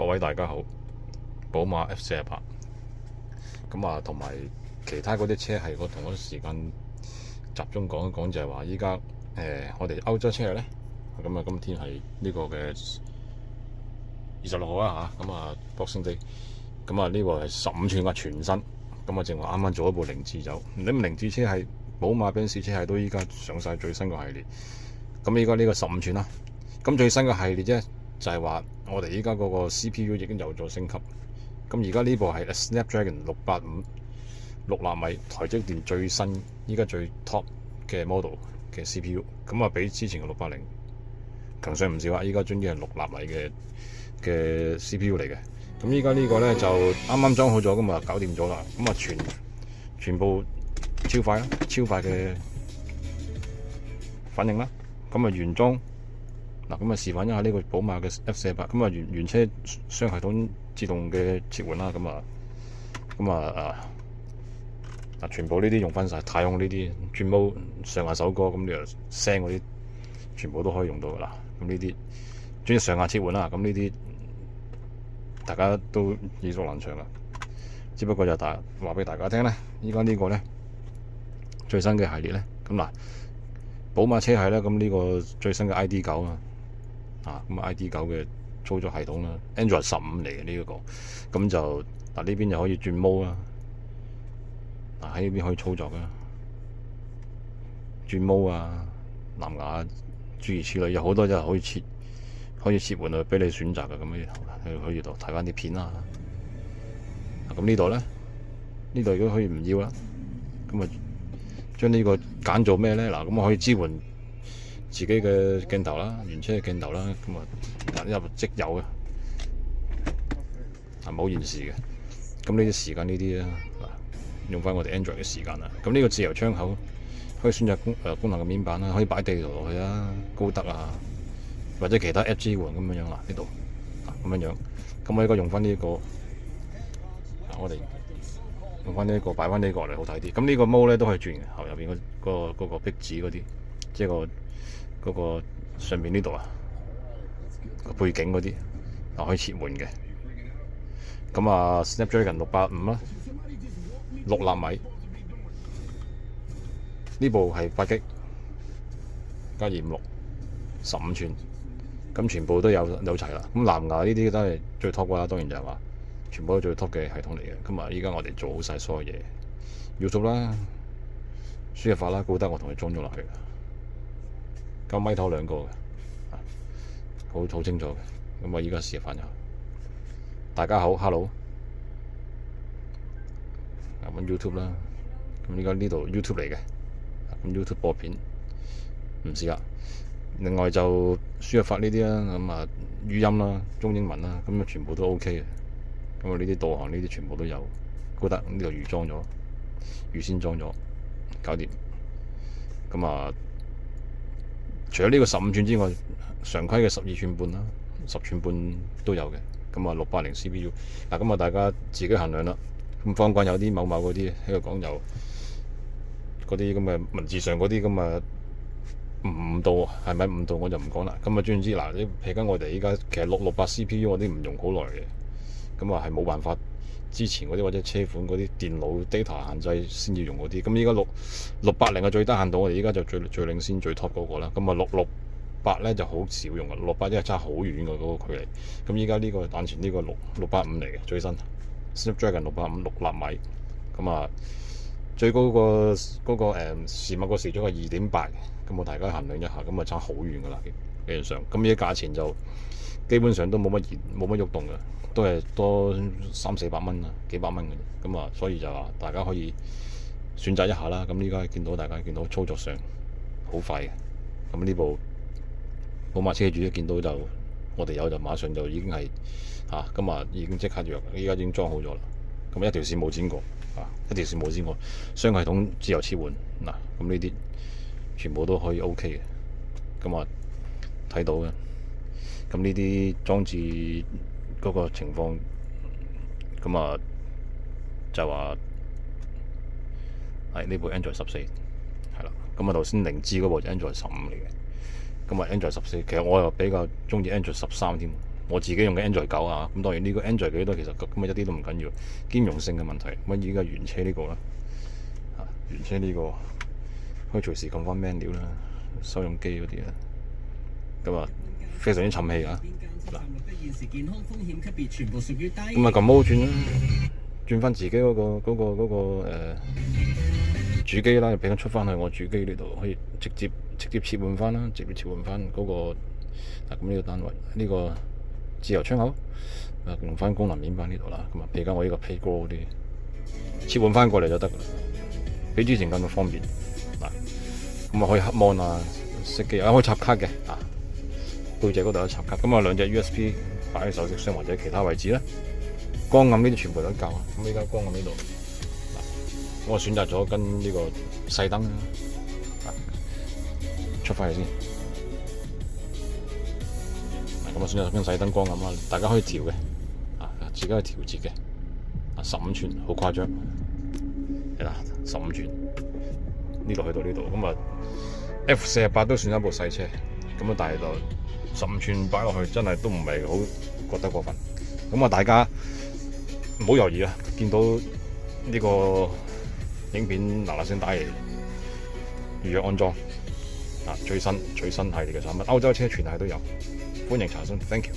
各位大家好，寶馬 F48，咁啊，同埋其他嗰啲車係我同一時間集中講一講，就係話依家我哋歐洲車咧，咁啊，今天係呢個嘅26號啦嚇，咁啊 Boxing Day，咁啊呢個係15寸嘅全新，咁啊正話啱啱做一部凌志走，咁凌志車係寶馬、賓士車係都依家上晒最新嘅系列，咁依家呢個15寸啦，咁最新嘅系列啫。就係話我哋依家嗰個 CPU 已經有咗升級，咁而家呢部係 Snapdragon 685 6納米台積電最新依家最 top 嘅 model 嘅 CPU， 咁啊比之前嘅680強上唔少啊！依家終於係6納米嘅 CPU 嚟嘅，咁依家呢個咧就啱啱裝好咗，咁啊搞掂咗啦，咁啊全部超快啦，超快嘅反應啦，咁啊原裝。嗱，咁啊示範一下呢個寶馬嘅 F48，咁啊原車雙系統自動嘅切換啦，全部呢啲用翻晒，太空呢啲轉模上下手歌，咁你又聲嗰啲全部都可以用到噶啦。咁呢啲專上下切換啦，咁呢啲大家都耳熟能詳啦。只不過就話俾大家聽咧，依家呢個咧最新嘅系列咧，咁嗱寶馬車系咧，咁呢個最新嘅 ID9啊，咁 ID9嘅操作系統啦 ，Android 15嚟嘅呢一個，咁就嗱呢邊就可以轉模啦，嗱喺呢邊可以操作啦，轉模啊、藍牙諸如此類，有好多就可以切換去俾你選擇嘅，咁樣可以度睇翻啲片啦。咁呢度咧，呢度如果可以唔要啦，咁啊將呢個揀做咩咧？嗱，咁我可以支援自己嘅鏡頭啦，原車嘅鏡頭啦，咁啊入即有嘅，係冇延時嘅。咁呢啲時間呢啲啊，用翻我哋 Android 嘅時間啦。咁呢個自由窗口可以選擇功能嘅面板啦，可以擺地圖落去啊，高德啊，或者其他 App 支援咁樣啦。呢度咁樣樣，咁我應該用翻呢個，我哋用翻呢個擺翻呢個嚟好睇啲。咁呢個毛咧都可以轉嘅，後入邊嗰個壁紙嗰啲，即係嗰個上面呢度啊，個背景嗰啲可以切換嘅。咁啊 Snapdragon 685啦，6納米呢部係8GB加256 15寸，咁全部都有齊啦。咁藍牙呢啲都係最 top 啦，當然就係話全部都最 top 嘅系統嚟嘅。咁啊依家我哋做好晒所有嘢 ，YouTube 啦、輸入法啦、高德我同佢裝咗落去。咁咪頭兩個嘅，好清楚嘅。咁我依家示範下。大家好 ，Hello， 揾 YouTube 啦。咁依家呢度 YouTube 嚟嘅，咁 YouTube 播片唔試啦。另外就輸入法呢啲啦，咁啊語音啦、中英文啦，咁啊全部都 OK 嘅。咁啊呢啲導航呢啲全部都有，高德呢度預先裝咗，搞掂。咁啊〜除咗呢個15寸之外，常規嘅12寸半啦、10寸半都有嘅。咁啊680 CPU， 嗱咁啊大家自己衡量啦。咁坊間有啲某嗰啲喺度講有嗰啲咁嘅文字上嗰啲咁啊誤導，係咪誤導我就唔講啦。咁啊總之嗱，你譬如我哋依家其實668 CPU 我啲唔用好耐嘅，咁啊係冇辦法。之前嗰啲或者車款嗰啲電腦 data 限制先要用嗰啲，咁依家680嘅最低限度，我哋依家就最領先最 top 嗰個啦。咁啊668咧就好少用嘅，668真係差好遠嘅嗰個距離。咁依家呢個眼前呢個685嚟嘅最新 Snapdragon 685 6納米，咁啊最高嗰個時脈個時速係2.8嘅，咁我大家衡量一下，咁啊差好遠噶啦，基本上。咁依家價錢就基本上都冇乜喐動嘅。都係多300-400蚊啊，幾百蚊嘅啫。咁啊，所以就話大家可以選擇一下啦。咁依家大家見到操作上好快嘅。咁呢部寶馬車主一見到就我哋有就馬上就已經係咁啊已經即刻約，依家已經裝好咗啦。咁一條線冇剪過一條線冇剪過，雙系統自由切換嗱。咁呢啲全部都可以 OK 嘅。咁啊睇到嘅。咁呢啲裝置。嗰個情況，咁啊就話係呢部 Android 14係啦。咁啊頭先凌志嗰部就 Android 15嚟嘅。咁啊 Android 14，其實我又比較中意 Android 13添，我自己用嘅 Android 9啊，咁當然呢個 Android 幾多其實咁一啲都唔緊要，兼容性嘅問題。咁依家原車呢個啦，原車呢個可以隨時撳翻 menu 啦，收音機嗰啲啦，咁啊非常之沉氣啊！嗱，咁啊撳毛轉啦，轉翻自己嗰個主機啦，俾佢出翻去我主機呢度，可以直接切換翻啦，直接切換翻嗰個咁呢個單位呢個自由窗口，用翻功能面板呢度啦。咁啊，而家我呢個 Paygo 啲切換翻過嚟就得噶啦，比之前更加方便嗱。咁啊可以黑 mon 啊，熄機可以插卡嘅啊，背脊嗰度有插卡。咁啊兩隻 USB 擺喺手機箱或者其他位置咧，光暗呢啲全部都夠啊。咁依家光暗呢度。我選擇咗跟呢個細燈出翻嚟先。咁我選擇跟細燈光咁啦，大家可以調嘅，自己去調節嘅。15寸好誇張，係啦，15寸呢度去到呢度，咁啊 F48都算一部細車，咁啊但係就15寸擺落去真係都唔係好覺得過分。咁啊大家唔好猶豫啊，見到呢個影片嗱聲打嚟預約安裝最新系列嘅產品，歐洲車全系都有，歡迎查詢 ，thank you。